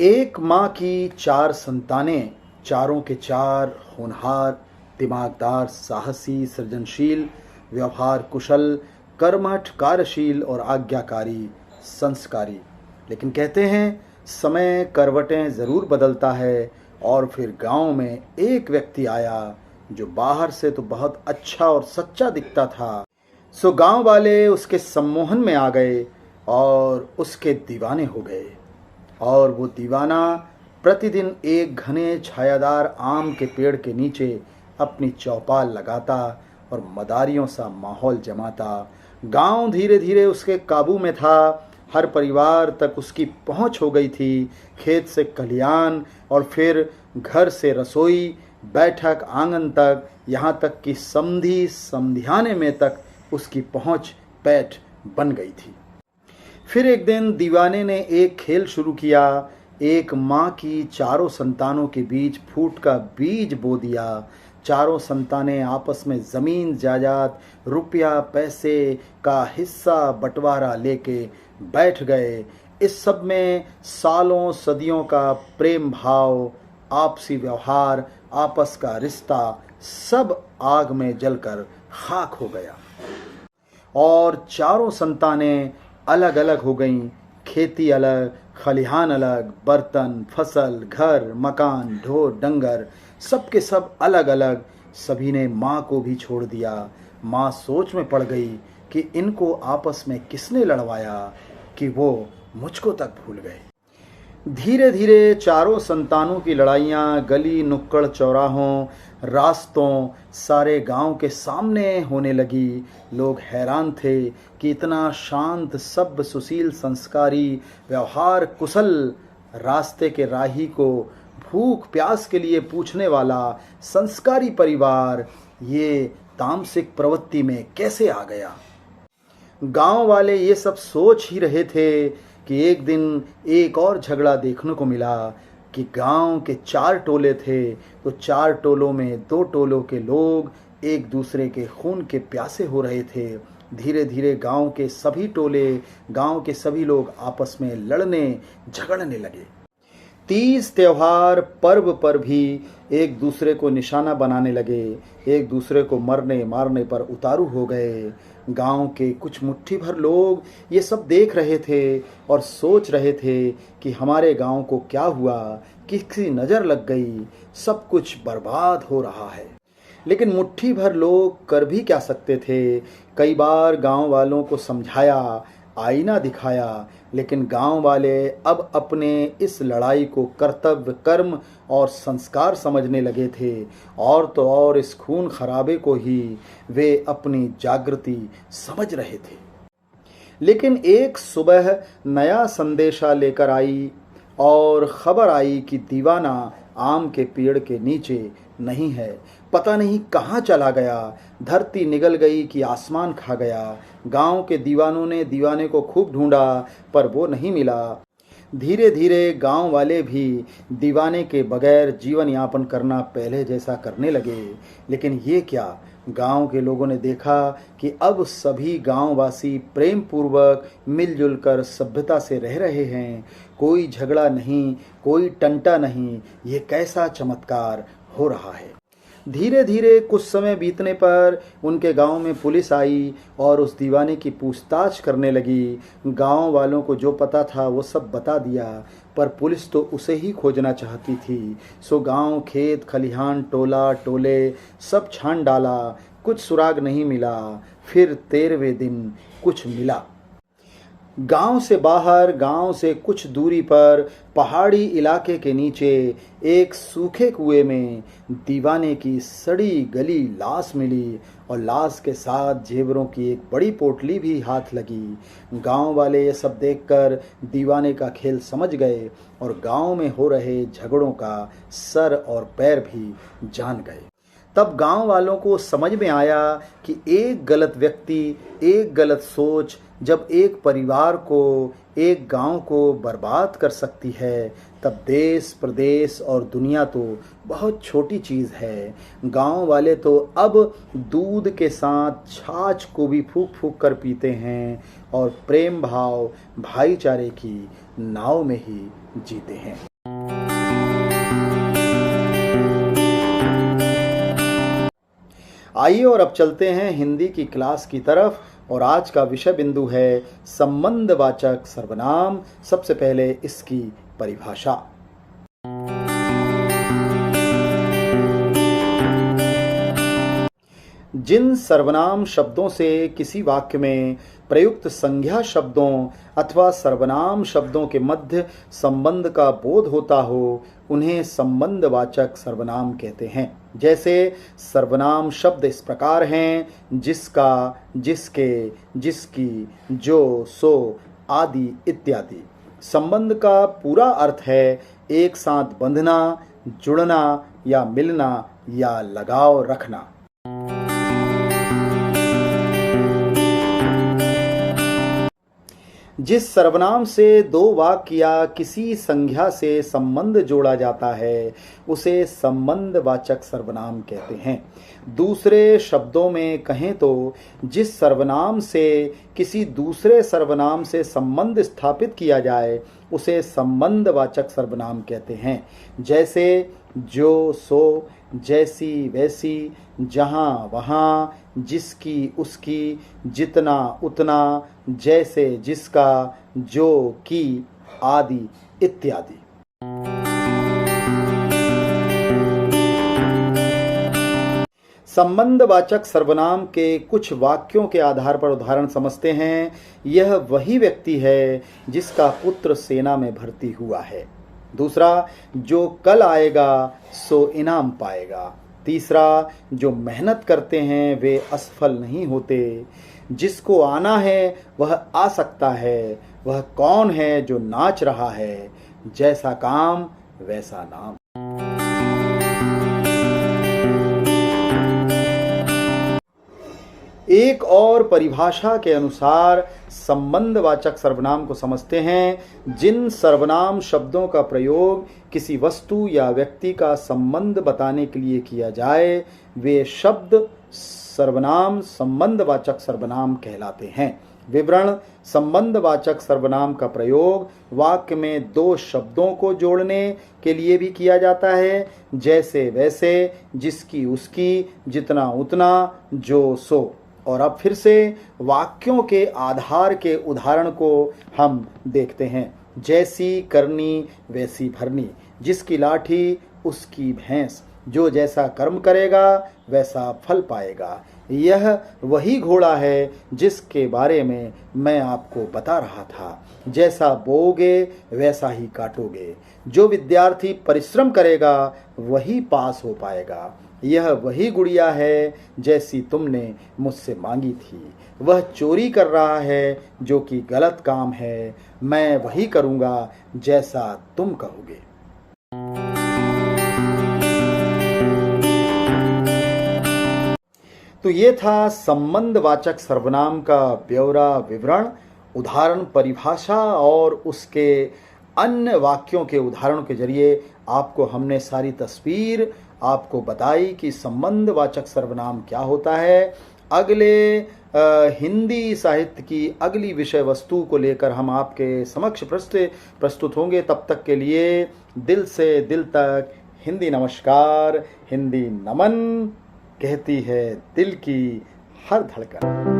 एक माँ की चार संतानें, चारों के चार होनहार, दिमागदार, साहसी, सृजनशील, व्यवहार कुशल, कर्मठ, कार्यशील और आज्ञाकारी, संस्कारी। लेकिन कहते हैं समय करवटें ज़रूर बदलता है और फिर गांव में एक व्यक्ति आया जो बाहर से तो बहुत अच्छा और सच्चा दिखता था। सो गांव वाले उसके सम्मोहन में आ गए और उसके दीवाने हो गए। और वो दीवाना प्रतिदिन एक घने छायादार आम के पेड़ के नीचे अपनी चौपाल लगाता और मदारियों सा माहौल जमाता। गांव धीरे धीरे उसके काबू में था। हर परिवार तक उसकी पहुंच हो गई थी। खेत से खलिहान और फिर घर से रसोई, बैठक, आंगन तक, यहाँ तक कि समधी समधियाने में तक उसकी पहुंच पैठ बन गई थी। फिर एक दिन दीवाने ने एक खेल शुरू किया। एक माँ की चारों संतानों के बीच फूट का बीज बो दिया। चारों संतानें आपस में ज़मीन जायदाद, रुपया पैसे का हिस्सा बंटवारा लेके बैठ गए। इस सब में सालों सदियों का प्रेम भाव, आपसी व्यवहार, आपस का रिश्ता सब आग में जलकर खाक हो गया। और चारों संतानें अलग अलग हो गईं। खेती अलग, खलिहान अलग, बर्तन, फसल, घर, मकान, ढोर डंगर, सब के सब अलग अलग। सभी ने माँ को भी छोड़ दिया। माँ सोच में पड़ गई कि इनको आपस में किसने लड़वाया कि वो मुझको तक भूल गए। धीरे धीरे चारों संतानों की लड़ाइयाँ गली नुक्कड़ चौराहों, रास्तों, सारे गांव के सामने होने लगी। लोग हैरान थे कि इतना शांत, सभ्य, सुशील, संस्कारी, व्यवहार कुशल रास्ते के राही को भूख प्यास के लिए पूछने वाला संस्कारी परिवार ये तामसिक प्रवृत्ति में कैसे आ गया। गांव वाले ये सब सोच ही रहे थे कि एक दिन एक और झगड़ा देखने को मिला कि गांव के चार टोले थे तो चार टोलों में दो टोलों के लोग एक दूसरे के खून के प्यासे हो रहे थे। धीरे धीरे गांव के सभी टोले, गांव के सभी लोग आपस में लड़ने झगड़ने लगे। तीज त्योहार पर्व पर भी एक दूसरे को निशाना बनाने लगे। एक दूसरे को मरने मारने पर उतारू हो गए। गांव के कुछ मुट्ठी भर लोग ये सब देख रहे थे और सोच रहे थे कि हमारे गांव को क्या हुआ, किसकी नज़र लग गई, सब कुछ बर्बाद हो रहा है। लेकिन मुट्ठी भर लोग कर भी क्या सकते थे। कई बार गांव वालों को समझाया, आईना दिखाया, लेकिन गांव वाले अब अपने इस लड़ाई को कर्तव्य, कर्म और संस्कार समझने लगे थे। और तो और इस खून खराबे को ही वे अपनी जागृति समझ रहे थे। लेकिन एक सुबह नया संदेशा लेकर आई और खबर आई कि दीवाना आम के पेड़ के नीचे नहीं है। पता नहीं कहाँ चला गया। धरती निगल गई कि आसमान खा गया। गांव के दीवानों ने दीवाने को खूब ढूंढा पर वो नहीं मिला। धीरे धीरे गांव वाले भी दीवाने के बगैर जीवन यापन करना पहले जैसा करने लगे। लेकिन ये क्या, गांव के लोगों ने देखा कि अब सभी गांववासी प्रेम पूर्वक मिलजुल कर सभ्यता से रह रहे हैं। कोई झगड़ा नहीं, कोई टंटा नहीं। ये कैसा चमत्कार हो रहा है। धीरे धीरे कुछ समय बीतने पर उनके गांव में पुलिस आई और उस दीवाने की पूछताछ करने लगी। गांव वालों को जो पता था वो सब बता दिया, पर पुलिस तो उसे ही खोजना चाहती थी। सो गांव, खेत, खलिहान, टोला टोले सब छान डाला, कुछ सुराग नहीं मिला। फिर 13वें दिन कुछ मिला। गांव से बाहर, गांव से कुछ दूरी पर, पहाड़ी इलाके के नीचे एक सूखे कुएं में दीवाने की सड़ी गली लाश मिली और लाश के साथ जेवरों की एक बड़ी पोटली भी हाथ लगी। गांव वाले ये सब देखकर दीवाने का खेल समझ गए और गांव में हो रहे झगड़ों का सर और पैर भी जान गए। तब गांव वालों को समझ में आया कि एक गलत व्यक्ति, एक गलत सोच जब एक परिवार को, एक गांव को बर्बाद कर सकती है, तब देश, प्रदेश और दुनिया तो बहुत छोटी चीज़ है। गांव वाले तो अब दूध के साथ छाछ को भी फूंक फूंक कर पीते हैं और प्रेम भाव, भाईचारे की नाव में ही जीते हैं। आइए और अब चलते हैं हिंदी की क्लास की तरफ और आज का विषय बिंदु है संबंधवाचक सर्वनाम। सबसे पहले इसकी परिभाषा। जिन सर्वनाम शब्दों से किसी वाक्य में प्रयुक्त संज्ञा शब्दों अथवा सर्वनाम शब्दों के मध्य संबंध का बोध होता हो उन्हें संबंधवाचक सर्वनाम कहते हैं। जैसे सर्वनाम शब्द इस प्रकार हैं: जिसका, जिसके, जिसकी, जो, सो आदि इत्यादि। संबंध का पूरा अर्थ है एक साथ बंधना, जुड़ना या मिलना या लगाव रखना। जिस सर्वनाम से दो वाक्य या किसी संज्ञा से संबंध जोड़ा जाता है उसे संबंधवाचक सर्वनाम कहते हैं। दूसरे शब्दों में कहें तो जिस सर्वनाम से किसी दूसरे सर्वनाम से संबंध स्थापित किया जाए उसे संबंधवाचक सर्वनाम कहते हैं। जैसे जो, सो, जैसी, वैसी, जहाँ, वहाँ, जिसकी, उसकी, जितना, उतना, जैसे, जिसका, जो, की आदि इत्यादि। संबंधवाचक सर्वनाम के कुछ वाक्यों के आधार पर उदाहरण समझते हैं। यह वही व्यक्ति है जिसका पुत्र सेना में भर्ती हुआ है। दूसरा, जो कल आएगा सो इनाम पाएगा। तीसरा, जो मेहनत करते हैं वे असफल नहीं होते। जिसको आना है वह आ सकता है। वह कौन है जो नाच रहा है? जैसा काम वैसा नाम। एक और परिभाषा के अनुसार संबंधवाचक सर्वनाम को समझते हैं जिन सर्वनाम शब्दों का प्रयोग किसी वस्तु या व्यक्ति का संबंध बताने के लिए किया जाए वे शब्द सर्वनाम संबंधवाचक सर्वनाम कहलाते हैं। विवरण: संबंधवाचक सर्वनाम का प्रयोग वाक्य में दो शब्दों को जोड़ने के लिए भी किया जाता है, जैसे, वैसे, जिसकी, उसकी, जितना, उतना, जो, सो। और अब फिर से वाक्यों के आधार के उदाहरण को हम देखते हैं। जैसी करनी वैसी भरनी, जिसकी लाठी उसकी भैंस, जो जैसा कर्म करेगा वैसा फल पाएगा। यह वही घोड़ा है जिसके बारे में मैं आपको बता रहा था। जैसा बोओगे वैसा ही काटोगे। जो विद्यार्थी परिश्रम करेगा वही पास हो पाएगा। यह वही गुड़िया है जैसी तुमने मुझसे मांगी थी। वह चोरी कर रहा है जो कि गलत काम है। मैं वही करूँगा जैसा तुम कहोगे। तो ये था संबंधवाचक सर्वनाम का ब्यौरा, विवरण, उदाहरण, परिभाषा और उसके अन्य वाक्यों के उदाहरणों के जरिए आपको हमने सारी तस्वीर आपको बताई कि संबंधवाचक सर्वनाम क्या होता है। अगले हिंदी साहित्य की अगली विषय वस्तु को लेकर हम आपके समक्ष प्रस्तुत होंगे। तब तक के लिए दिल से दिल तक हिंदी नमस्कार, हिंदी नमन कहती है दिल की हर धड़कन।